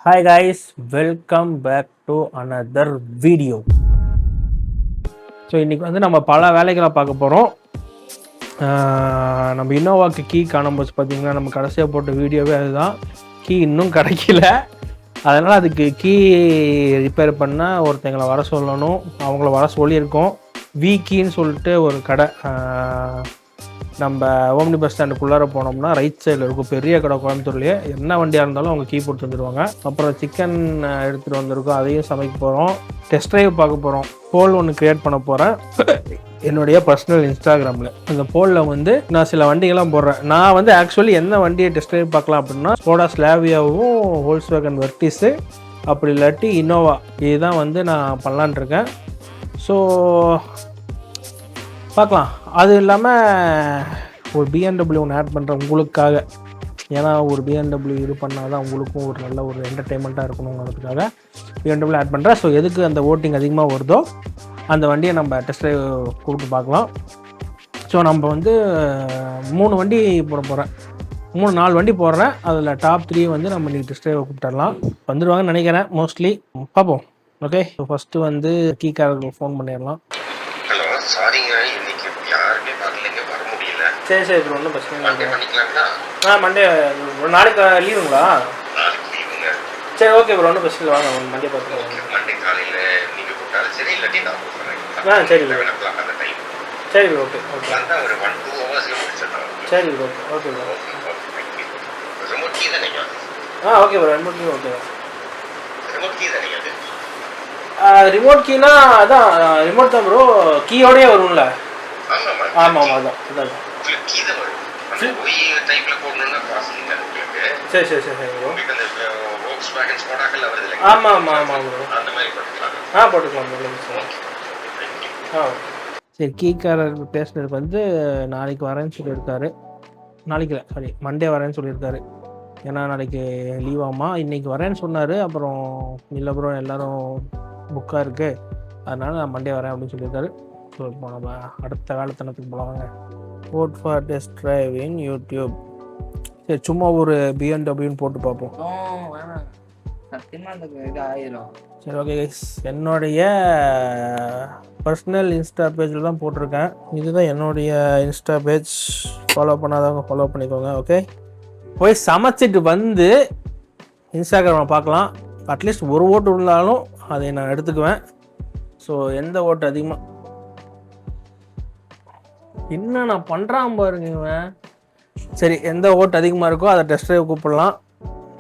Hi guys, welcome back to another video. So இன்றைக்கி வந்து நம்ம பல வேலைகளை பார்க்க போகிறோம். நம்ம இன்னோவாக்கு கீ காணும் போது பார்த்திங்கன்னா நம்ம கடைசியாக போட்ட வீடியோவே அதுதான். கீ இன்னும் கிடைக்கல. அதனால் அதுக்கு கீ ரிப்பேர் பண்ணால் ஒருத்தங்களை வர சொல்லணும். அவங்கள வர சொல்லியிருக்கோம். வீக்கின்னு சொல்லிட்டு ஒரு கடை நம்ம ஓம்னி பஸ் ஸ்டாண்டுக்குள்ளார போனோம்னா ரைட் சைடில் இருக்கும் பெரிய கடை கோயம்புத்தூர்லேயே. என்ன வண்டியாக இருந்தாலும் அவங்க கீ போட்டு வந்துடுவாங்க. அப்புறம் சிக்கன் எடுத்துகிட்டு வந்திருக்கோம், அதையும் சமைக்க போகிறோம். டெஸ்ட் ட்ரைவ் பார்க்க போகிறோம். போல் ஒன்று க்ரியேட் பண்ண போகிறேன் என்னுடைய பர்சனல் இன்ஸ்டாகிராமில். அந்த போலில் வந்து நான் சில வண்டிகள்லாம் போடுறேன். நான் வந்து ஆக்சுவலி என்ன வண்டியை டெஸ்ட் ட்ரைவ் பார்க்கலாம் அப்படின்னா ஸ்கோடா ஸ்லாவியாவும் Volkswagen வெர்டிஸு, அப்படி இல்லாட்டி இன்னோவா, இதுதான் வந்து நான் பண்ணலான் இருக்கேன். ஸோ பார்க்கலாம். அது இல்லாமல் ஒரு BMW ஒன்று ஆட் பண்ணுறேன் உங்களுக்காக. ஏன்னா ஒரு BMW இது பண்ணால் தான் உங்களுக்கும் ஒரு நல்ல ஒரு என்டர்டெயின்மெண்ட்டாக இருக்கணுங்கிறதுக்காக BMW ஆட் பண்ணுறேன். ஸோ எதுக்கு அந்த ஓட்டிங் அதிகமாக வருதோ அந்த வண்டியை நம்ம டெஸ்ட் ட்ரைவ் கூப்பிட்டு பார்க்கலாம். ஸோ நம்ம வந்து 3 வண்டி போட போகிறேன். 4 வண்டி போடுறேன். அதில் டாப் 3 வந்து நம்ம நீ டெஸ்ட் ட்ரைவ் கூப்பிட்டுடலாம். வந்துடுவாங்கன்னு நினைக்கிறேன் மோஸ்ட்லி. பார்ப்போம். ஓகே, ஸோ ஃபஸ்ட்டு வந்து கீக்காரர்களுக்கு ஃபோன் பண்ணிடலாம். ஹலோ, சாரிங்க, இன்னைக்கு யாருமே வரலைங்க, வர முடியல. சரி ப்ரோ, ஒன்றும் பிரச்சனை மண்டே பண்ணிக்கலாங்களா? மண்டே நாளைக்கு லீவுங்களா? நாளைக்கு லீவுங்க. சரி, ஓகே ப்ரோ, ஒன்றும் பிரச்சனை இல்லை. வாங்க மண்டே பார்த்துக்கலாம். மண்டே காலையில் நீங்கள் கூப்பிட்டாலும் சரி, இல்லாட்டி நான் கூப்பிட்றேன். சரி ப்ரோ. அந்த டைம். சரி ப்ரோ, ஓகே ஓகே. வந்தால் ஒரு 1-2 ஹவர்ஸில் முடிச்சிடலாம். சரி bro, okay bro. Thank you. Remote key தானே? Okay bro, remote key okay. Remote key தானே அது? ரிமோட் கீனா அதான் ரிமோட் தான் ப்ரோ, கீயோடயே வரும்ல? ஆமாம் ஆமாம் அதான் அதான் கீ தான் வரும். அந்த ஒய் டைப்பில் போடணுன்னா ப்ராசஸ் இல்லை உங்களுக்கு. சரி சரி சரி ப்ரோ. உங்களுக்கு அந்த Volkswagen ஸ்கோடாக்கள் வருது இல்லை? ஆமாம் ஆமாம் ஆமாம் ப்ரோ. அந்த மாதிரி போட்டுக்கலாம். போட்டுக்கலாம் ப்ரோ. சரி, கீக்காரர் பேசுனதுக்கு வந்து நாளைக்கு வரேன்னு சொல்லியிருக்காரு. நாளைக்கு இல்லை, சாரி, மண்டே வரேன்னு சொல்லியிருக்காரு. ஏன்னா நாளைக்கு லீவாமா. இன்றைக்கி வரேன்னு சொன்னார். அப்புறம் இல்லை ப்ரோ எல்லோரும் புக்காக இருக்குது, அதனால் நான் மண்டே வரேன் அப்படின்னு சொல்லியிருக்காரு. ஸோ இப்போ நம்ம அடுத்த வேலைத்தனத்துக்கு போகலாங்க. ஓட் for test drive in YouTube. சரி, சும்மா ஒரு BMW போட்டு பார்ப்போம். சரி, ஓகே கைஸ், என்னுடைய பர்சனல் இன்ஸ்டா பேஜில் தான் போட்டிருக்கேன். இதுதான் என்னுடைய இன்ஸ்டா பேஜ். ஃபாலோ பண்ணாதவங்க ஃபாலோ பண்ணிக்கோங்க. ஓகே, போய் சமைச்சிட்டு வந்து இன்ஸ்டாகிராமில் பார்க்கலாம். அட்லீஸ்ட் ஒரு ஓட்டு இருந்தாலும் அதை நான் எடுத்துக்குவேன். ஸோ எந்த ஓட்டு அதிகமாக என்ன நான் பண்ணுறான் பாருங்க இவன். சரி, எந்த ஓட்டு அதிகமாக இருக்கோ அதை டெஸ்ட் ட்ரைவ் கூப்பிடலாம்.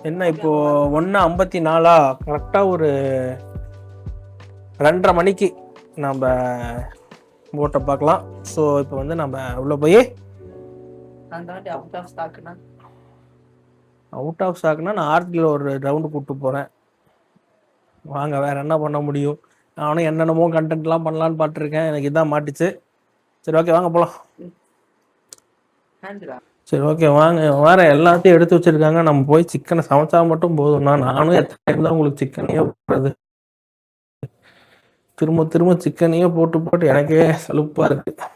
என்ன இப்போது 1:54 கரெக்டாக ஒரு 2:30 மணிக்கு நம்ம ஓட்டை பார்க்கலாம். ஸோ இப்போ வந்து நம்ம உள்ளே போய் அவுட் ஆஃப் ஸ்டாக்னா நான் ஆர்த்தியில் ஒரு ரவுண்டு கூப்பிட்டு போகிறேன். வாங்க, வேறு என்ன பண்ண முடியும்? நானும் என்னென்னமோ கண்டென்ட்லாம் பண்ணலான்னு பார்த்துருக்கேன். எனக்கு இதான் மாட்டிச்சு. சரி, ஓகே, வாங்க போகலாம். சரி, ஓகே, வாங்க. வேறு எல்லாத்தையும் எடுத்து வச்சுருக்காங்க. நம்ம போய் சிக்கனை சமைச்சா மட்டும் போதும்னா நானும் எத்தனை தான் உங்களுக்கு சிக்கனையே போடுறது. திரும்ப திரும்ப சிக்கனையே போட்டு எனக்கே சலுப்பாக இருக்குது.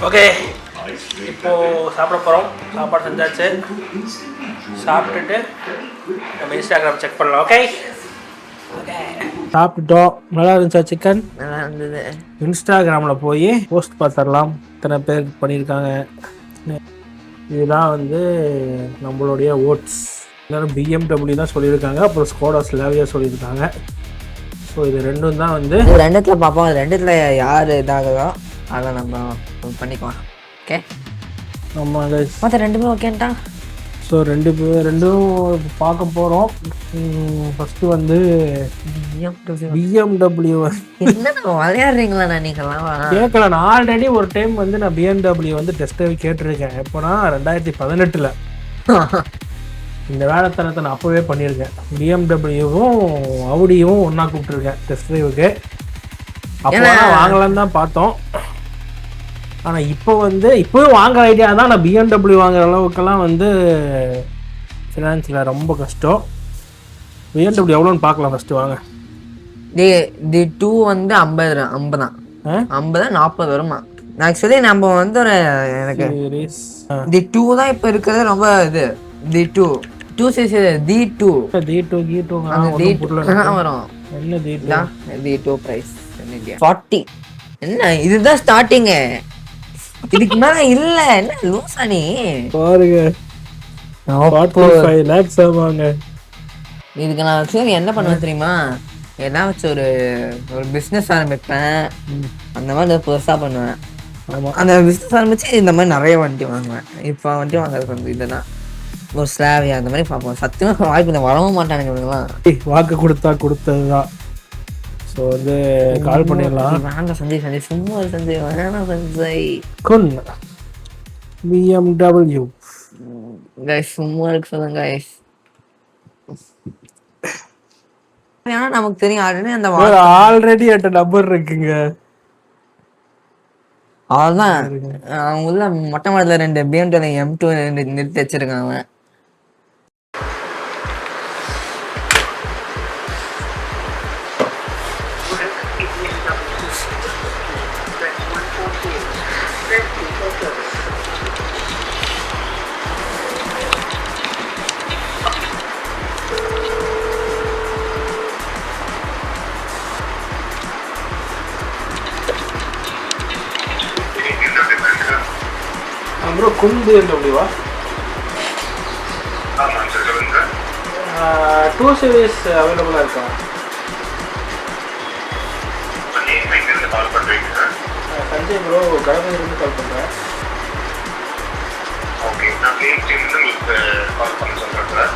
ஓகே, இப்போது சாப்பிட போகிறோம். சாப்பாடு செஞ்சாச்சு. சாப்பிட்டுட்டு நம்ம இன்ஸ்டாகிராம் செக் பண்ணலாம். ஓகே, சாப்பிட்டுட்டோம். நல்லா இருந்துச்சா சிக்கன்? நல்லா இருந்தது. இன்ஸ்டாகிராமில் போய் போஸ்ட் பார்த்துடலாம் இத்தனை பேர் பண்ணியிருக்காங்க. இதுதான் வந்து நம்மளுடைய ஓட்ஸ். எல்லாரும் BMW தான் சொல்லியிருக்காங்க. அப்புறம் ஸ்கோடா ஸ்லாவியா சொல்லியிருக்காங்க. ஸோ இது ரெண்டும் தான் வந்து ரெண்டுத்தில் பார்ப்போம். அது ரெண்டுத்தில் யார் இதாகுதோ அதை நம்ம பண்ணிக்கலாம். ஓகே ஆமாம் கைஸ். மற்ற ரெண்டுமே ஓகேன்ட்டா. ஸோ ரெண்டும் பார்க்க போகிறோம். ஃபஸ்ட்டு வந்து BMW. என்ன விளையாடுறீங்களா நீங்களாம்? கேட்கல. நான் ஆல்ரெடி ஒரு டைம் வந்து நான் BMW வந்து டெஸ்ட் ட்ரைவ் கேட்டிருக்கேன். எப்போனா 2018. இந்த வேலைத்தனத்தை நான் அப்போவே பண்ணியிருக்கேன். BMW-வும் Audiயும் ஒன்றா கூப்பிட்டுருக்கேன் டெஸ்ட் ட்ரைவுக்கு. அப்போ வாங்கலான்னு தான் பார்த்தோம். ஆனால் இப்போவும் வாங்குற ஐடியா தான். நான் BMW வாங்குற அளவுக்கெல்லாம் வந்து ஃபினான்ஸில் ரொம்ப கஷ்டம். BMW எவ்வளோன்னு பார்க்கலாம் ஃபஸ்ட்டு வாங்க. தி 2 வந்து 50 தான். 40 வருமா? ஆக்சுவலி நம்ம வந்து ஒரு எனக்கு தி 2 தான் இப்போ இருக்கிறது ரொம்ப இது. தி 2 சிசி தி 2 வரும். என்ன தி 2 பிரைஸ் 40. என்ன இதுதான் ஸ்டார்டிங், இதுக்கு மேல இல்ல. என்ன லூசா நீ? பாருங்க 45 lakhs ஆவாங்க. இதுக்கு நான் சரி என்ன பண்ணுவேன் தெரியுமா? ஏதாச்சும் ஒரு பிஸ்னஸ் ஆரம்பிப்பேன். அந்த மாதிரி பெருசா பண்ணுவேன். அந்த பிஸ்னஸ் ஆரம்பிச்சு இந்த மாதிரி நிறைய வண்டி வாங்குவேன். இப்போ வண்டி வாங்குறது வந்து இதுதான் ஒரு ஸ்லாவியா அந்த மாதிரி பார்ப்போம். சத்தியமா வாய்ப்பு வரவும் மாட்டானுங்க இவங்கலாம். வாக்கு கொடுத்ததுதான். ஸோ வந்து கால் பண்ணிடலாம். வாங்க சஞ்சய் சும்மா சஞ்சய் வேணாம் சஞ்சய். குன் BMW கைஸ் சும்மா இருக்கு சொல்லுங்க கைஸ். ஏன்னா நமக்கு தெரியும் ஆல்ரெடி என்கிட்ட நம்பர் இருக்குங்க. அதான் அவங்க உள்ள மொட்டை மாடல 2 BMW M2 நிறுத்தி வச்சிருக்காங்க. ப்ரோ குன் BMW-வா? ஆமாம் சார் சொல்லுங்க. 2 சீரிஸ் அவைலபிளாக இருக்கா? நீங்கள் எங்கேருந்து கால் பண்ணுறீங்க சார்? சஞ்சய் ப்ரோ, கடமையிலிருந்து கால் பண்ணுறேன். ஓகே, நான் கிளீன் டீம்லேருந்து உங்களுக்கு கால் பண்ண சொல்கிறேன் சார்.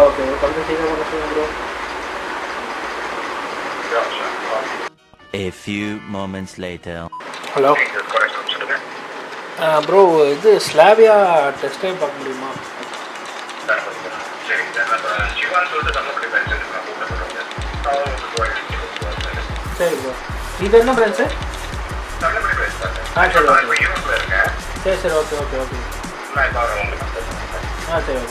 ஓகே கொஞ்சம் சீக்கிரம் பண்ண சொல்லுங்கள் bro. A few moments later. Hello சொல்லுங்கள் ப்ரோ, இது ஸ்லாவியா டெஸ்ட் ட்ரைவ் பார்க்க முடியுமா? சரிங்க சார். நான் சிவான்னு சொல்லிட்டு கம்மப்படி பேங்க் நான் கூப்பிட்டு சொல்கிறேன். சரி ப்ரோ. இது என்ன பிரான்ச்சு? கம்மப்படி bank sir. சரி நான் இப்போ யூரோப்பில் இருக்கேன். சரி ஓகே நான் இப்போ உங்களுக்கு சரி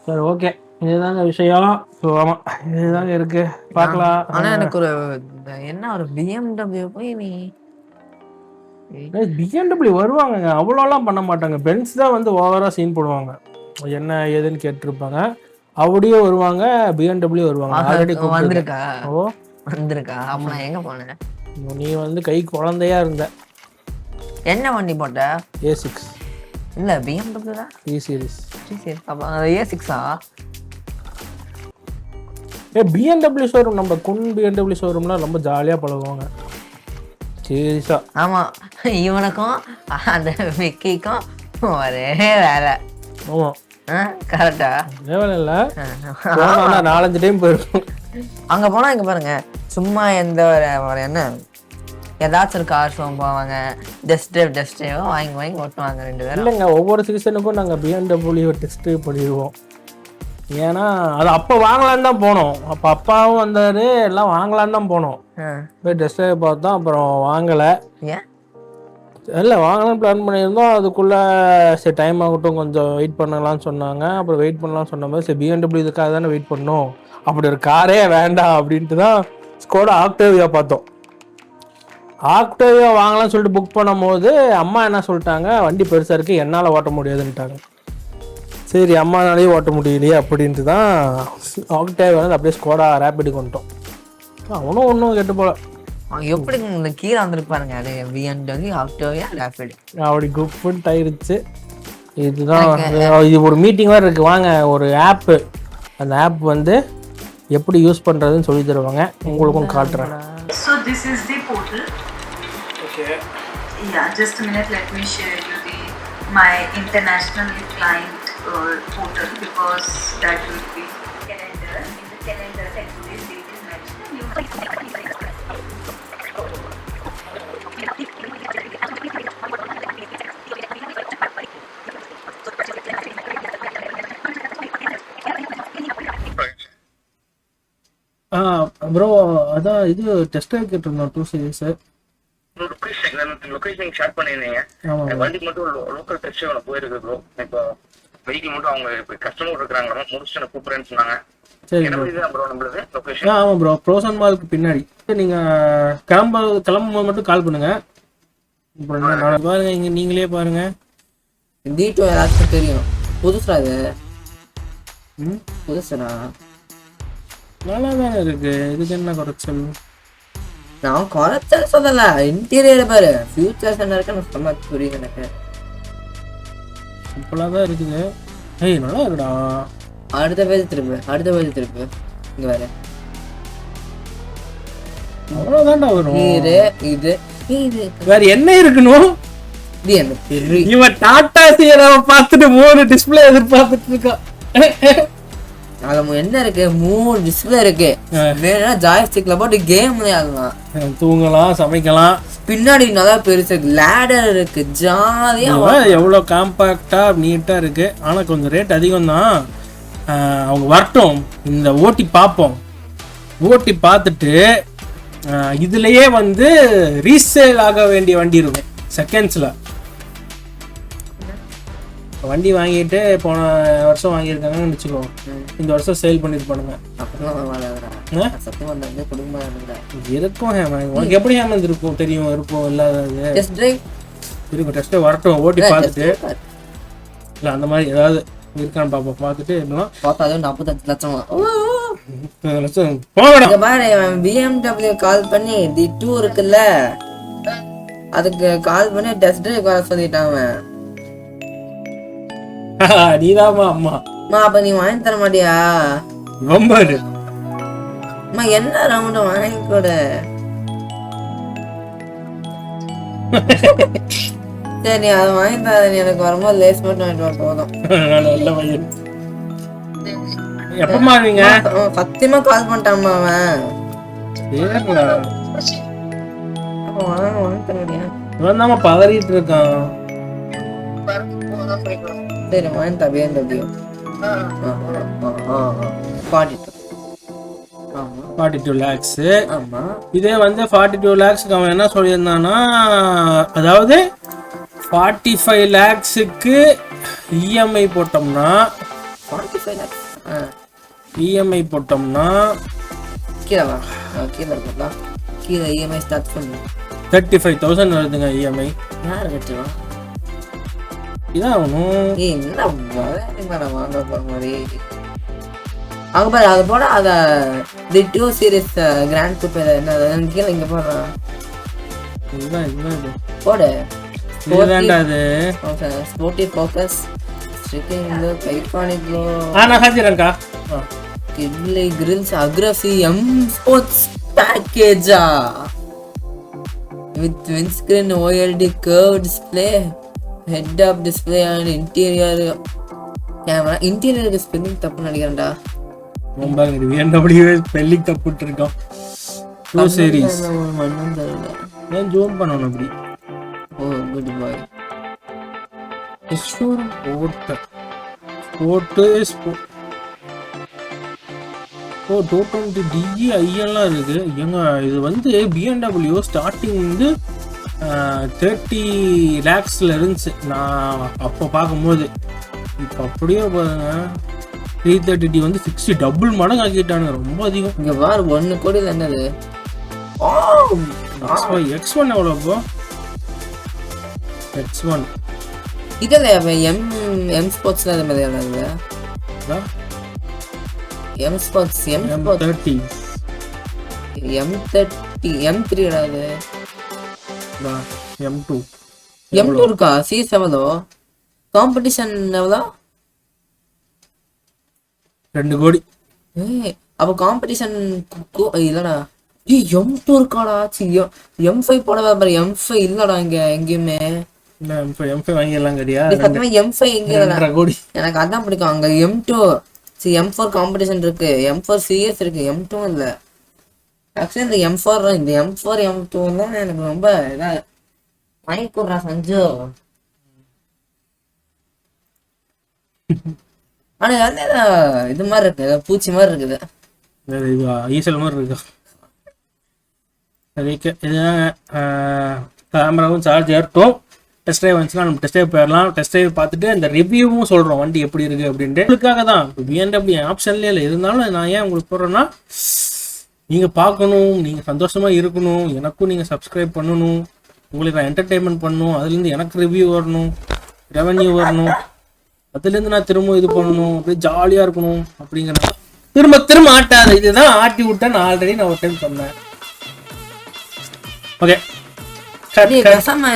சரி ஓகே. இதுதாங்க விஷயம். ஸோ ஆமாம் இதுதாங்க இருக்கு, பார்க்கலாம். ஆனால் எனக்கு ஒரு BMW போய் நீ BMW வருவாங்க, அவ்வளோலாம் பண்ண மாட்டாங்க. பென்ஸ் தான் வந்து ஓவராக சீன் போடுவாங்க, என்ன ஏதுன்னு கேட்டிருப்பாங்க. Audiயும் வருவாங்க, BMW வருவாங்க. ஆல்ரெடி வந்திருக்கா? ஓ வந்திருக்கா? அப்போ நான் எங்கே போனேன்? நீ வந்து கை குழந்தையா இருந்த. என்ன வண்டி போட்ட? A6 இல்லை BMW தான். E series. அப்போ A6-ஆ? BMW ஷோரூம், நம்ம குன் BMW ஷோரூம்லாம் ரொம்ப ஜாலியாக பழகுவாங்க சீரியஸா. ஆமாம், இவனுக்கும் அந்த விக்கிக்கும் ஒரே வேலை. ஆமாம் கரெக்டா? வேலை இல்லை, 4-5 டைம் போயிருக்கும். அங்கே போனால் இங்கே பாருங்க, சும்மா எந்த ஒரு என்ன ஏதாச்சும் ஒரு கார் ஷோ போவாங்க, டெஸ்ட் ட்ரைவோ வாங்கி ஓட்டுவாங்க 2 பேரும். இல்லைங்க, ஒவ்வொரு சீசனுக்கும் நாங்கள் BMW டெஸ்ட் ட்ரைவ் பண்ணிடுவோம். ஏன்னா அது அப்போ வாங்கலான்னு தான் போனோம். அப்போ அப்பாவும் வந்தார், எல்லாம் வாங்கலான்னு தான் போனோம். போய் டெஸ்ட் ட்ரைவ் பார்த்தோம், அப்புறம் வாங்கலை. ஏன் இல்லை, வாங்கலாம்னு பிளான் பண்ணியிருந்தோம். அதுக்குள்ளே சரி டைம் ஆகட்டும், கொஞ்சம் வெயிட் பண்ணலாம்னு சொன்னாங்க. அப்புறம் வெயிட் பண்ணலாம்னு சொன்ன மாதிரி சரி BMW இதுக்காக தானே வெயிட் பண்ணோம், அப்படி ஒரு காரே வேண்டாம் அப்படின்ட்டு தான் ஸ்கோடா ஆக்டேவியா பார்த்தோம். ஆக்டேவியா வாங்கலாம்னு சொல்லிட்டு புக் பண்ணும் போது அம்மா என்ன சொல்லிட்டாங்க, வண்டி பெருசாக இருக்குது, என்னால் ஓட்ட முடியாதுன்ட்டாங்க. சரி அம்மானாலேயும் ஓட்ட முடியலையே அப்படின்ட்டு தான் ஆக்டேவியா வந்து அப்படியே ஸ்கோடா ரேபிடுக்கு வந்துட்டோம். அவனும் ஒன்றும் கெட்டு போல. எப்படி இந்த கீழே வந்துருப்பாருங்க, அது BMW ஆக்டேவியா ரேபிட் அப்படி குப்புன்ட்டு ஆயிடுச்சு. இதுதான் இது ஒரு மீட்டிங் வேறு இருக்குது. வாங்க, ஒரு ஆப்பு, அந்த ஆப் வந்து எப்படி யூஸ் பண்ணுறதுன்னு சொல்லி தருவாங்க, உங்களுக்கும் காட்டுறேன். So this is the portal okay. Yeah, just a minute. Let me share you my international client portal, because that will be calendar. In the calendar, that today's date is mentioned. Bro அதான் இது test கேட்டிருந்தோம் 2 series. Location share பண்ணிருந்தீங்க. வண்டி மட்டும் local test போயிருக்கு bro. இப்போ vehicle மட்டும் அவங்க கஸ்டமர் இருக்காங்க, முடிச்சுட்டு நான் கூப்பிடுறேன்னு சொன்னாங்க. சரி ப்ரோ நம்மளுக்கு லொகேஷன். ஆமாம் ப்ரோ, ப்ரோசன் மாலுக்கு பின்னாடி. நீங்கள் கிளம்பும் போது மட்டும் கால் பண்ணுங்க. பாருங்க இங்கே நீங்களே பாருங்க. D2 எல்லாத்துக்கும் தெரியும். புதுசா இது புதுசுடா, நல்லா தானே இருக்கு. இதுக்கு என்ன குறைச்சல்? நான் குறைச்சல் சொல்லல, இன்டீரியர் பாரு, ஃபியூச்சர்ஸ் என்ன இருக்கு எனக்கு சொன்னா புரியுது எனக்கு. சிம்பிளாக தான் இருக்குது. ஏய் நல்லா இருக்குடா. அடுத்த பேஜ் திருப்பு இங்க வேற அவ்வளோதான்டா வரும். இது வேற என்ன இருக்கணும்? இது என்ன பெரிய இவன் டாடா சியராவை பார்த்துட்டு 3 டிஸ்பிளே எதிர்பார்த்துட்டு இருக்கான். அதுல என்ன இருக்கு, 3 டிஸ்பிளே இருக்கு. வேணும்னா ஜாய்ஸ்டிக்ல போட்டு கேம் விளையாடலாம், தூங்கலாம், சமைக்கலாம். பின்னாடி நல்லா பெருசு லேடர் இருக்கு, ஜாலியா. எவ்வளோ காம்பாக்டா நீட்டா இருக்கு. ஆனா கொஞ்சம் ரேட் அதிகம் தான். அவங்க வரட்டும், இந்த ஓட்டி பார்ப்போம். ஓட்டி பார்த்துட்டு இதுலயே வந்து ரீசேல் ஆக வேண்டிய வண்டி இருக்கும் செகண்ட்ஸ்ல. வண்டி வாங்கிட்டு போன வருஷம் வாங்கியிருக்காங்கன்னு வச்சுக்கோ, இந்த வருஷம் சேல் பண்ணிருப்பானுங்க. இருக்கும் உனக்கு எப்படி ஹேமந்த் இருக்கும் தெரியும், இருக்கும் இல்லாதது இருக்கும். டெஸ்ட் வரட்டும், ஓட்டி பார்த்துட்டு இல்லை அந்த மாதிரி ஏதாவது இருக்கான்னு பார்ப்போம். பார்த்துட்டு இருந்தோம் பார்த்தா 45 லட்சம் BMW கால் பண்ணி D2 இருக்குல்ல, அதுக்கு கால் பண்ணி டெஸ்ட் ட்ரைவ் வர சொல்லிட்டாங்க. நீதாமா அம்மா? அப்ப நீ வாங்கி தர மாட்டியா? ரொம்ப என்ன ரவுண்ட் வாங்கி கூட. சரி நீ அதை வாங்கி தர, நீ எனக்கு வரும்போது லேஸ் மட்டும் வாங்கிட்டு போதும். நல்ல பையன். எப்பமா நீங்க சத்தியமா கால் பண்ணிட்டாமா அவன்? வாங்கி தர முடியா? இவன் தான் பதறிட்டு இருக்கான். சரி வாங்கி தர. BMW 42 lakhs. ஆமா, இதே வந்து 42 lakhsக்கு அவன் என்ன சொல்லியிருந்தான்னா, அதாவது 45 lakhsக்கு இஎம்ஐ போட்டோம்னா, 45 lakhs இஎம்ஐ போட்டோம்னா கீழே இஎம்ஐ ஸ்டார்ட் பண்ணு. 35,000 வருதுங்க இஎம்ஐ. யார் கட்டுவா? இதான் ஆகணும். என்ன வாங்க போற மாதிரி அங்க பாரு, அது போட அத D2 சீரிஸ் கிராண்ட் கூப் என்ன கீழே இங்க போடுறான். இதுதான் இது போடு. இதுதான்டா அது. ஸ்போர்ட்டி ஃபோக்கஸ் ஸ்ட்ரிக்கிங் இந்த ஐகானிக் லோ. நான் ஹாஜிரங்கா. கிட்லி கிரில்ஸ் அக்ரஸி எம் ஸ்போர்ட்ஸ் பேக்கேஜா with windscreen OLED curved display, head up display and interior camera. interior spelling தப்பு நினைக்கிறேன்டா. ரொம்ப BMW ஸ்பெல்லிங் தப்புட்டு இருக்கோம். 2 series மண்ணம் தெரியல. நான் ஜூம் பண்ணனும் அப்படி. ஓ குட் பாய். ஸ்போர்ட் ஓ 220 DI எல்லாம் இருக்கு. ஏங்க இது வந்து BMW ஸ்டார்டிங் வந்து 30 lakhsல இருந்துச்சு நான் அப்போ பார்க்கும்போது. இப்போ அப்படியே பாருங்க 330D வந்து 60 டபுள் மடங்கு ஆக்கிட்டானுங்க. ரொம்ப அதிகம். இங்க பாரு 1 கோடில என்னது? X1 எவ்வளோ இப்போ? X1 இதுல எம் ஸ்போர்ட்ஸ்ல அது மாதிரி என்னது? எம் ஸ்போர்ட்ஸ் M30 M3 அது M2 M2 இருக்கா? சீஸ் எவ்வளோ? காம்படிஷன் எவ்வளோ? 2 கோடி. அப்போ காம்படிஷன் இல்லடா M2 இருக்காடா. M5 போடவே பாரு. M5 இல்லடா இங்க எங்கேயுமே. M5 வாங்கிடலாம் கடியா. சத்தியமா M5 எங்க இல்லடா. 2.5 கோடி. எனக்கு அதான் பிடிக்கும். அங்க M2 M4 காம்படிஷன் இருக்கு, M4 CS இருக்கு, M2 இல்ல. ஆக்சுவலி இந்த M4 M2 தான் எனக்கு ரொம்ப இதா வாங்கி கொடுறா சஞ்சு. ஆனா வந்து இது மாதிரி இருக்கு, பூச்சி மாதிரி இருக்குது. ஈசல் மாதிரி இருக்கா. கேமராவும் சார்ஜ் ஏறட்டும். டெஸ்ட் ட்ரைவ் வந்துச்சுன்னா நம்ம டெஸ்ட் ட்ரைவ் போயிடலாம். டெஸ்ட் ட்ரைவ் பார்த்துட்டு அந்த ரிவ்யூவும் சொல்கிறோம் வண்டி எப்படி இருக்குது அப்படின்ட்டு. உங்களுக்காக தான் BMW ஆப்ஷன்லேயே இல்லை. இருந்தாலும் நான் ஏன் உங்களுக்கு போடுறேன்னா, நீங்கள் பார்க்கணும், நீங்கள் சந்தோஷமாக இருக்கணும், எனக்கும் நீங்கள் சப்ஸ்கிரைப் பண்ணணும், உங்களுக்கு நான் என்டர்டெயின்மெண்ட் பண்ணணும், அதுலேருந்து எனக்கு ரிவ்யூ வரணும், ரெவன்யூ வரணும், அதுலேருந்து நான் திரும்ப இது பண்ணணும், அப்படியே ஜாலியாக இருக்கணும் அப்படிங்கிறத திரும்ப ஆட்டாது. இதுதான் ஆட்டி விட்டேன். நான் ஆல்ரெடி ஒரு டைம் சொன்னேன். ஓகே,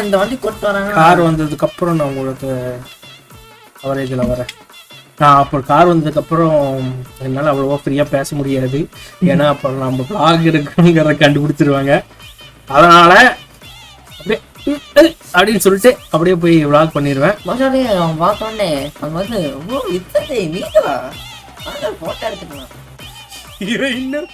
இந்த வண்டி கொண்டு வராங்க. கார் வந்ததுக்கு அப்புறம் நான் உங்களுக்கு கவரேஜில் வரேன். அப்புறம் கார் வந்ததுக்கப்புறம் என்னால் அவ்வளோவா ஃப்ரீயாக பேச முடியாது. ஏன்னா அப்புறம் நம்ம vlog இருக்குங்கிறத கண்டுபிடிச்சிருவாங்க. அதனால் அப்படியே அப்படின்னு சொல்லிட்டு அப்படியே போய் vlog பண்ணிடுவேன். அவன் பார்த்தோன்னே அவன் வந்து நீங்களா போட்டோ எடுத்துக்கலாம். இன்னும்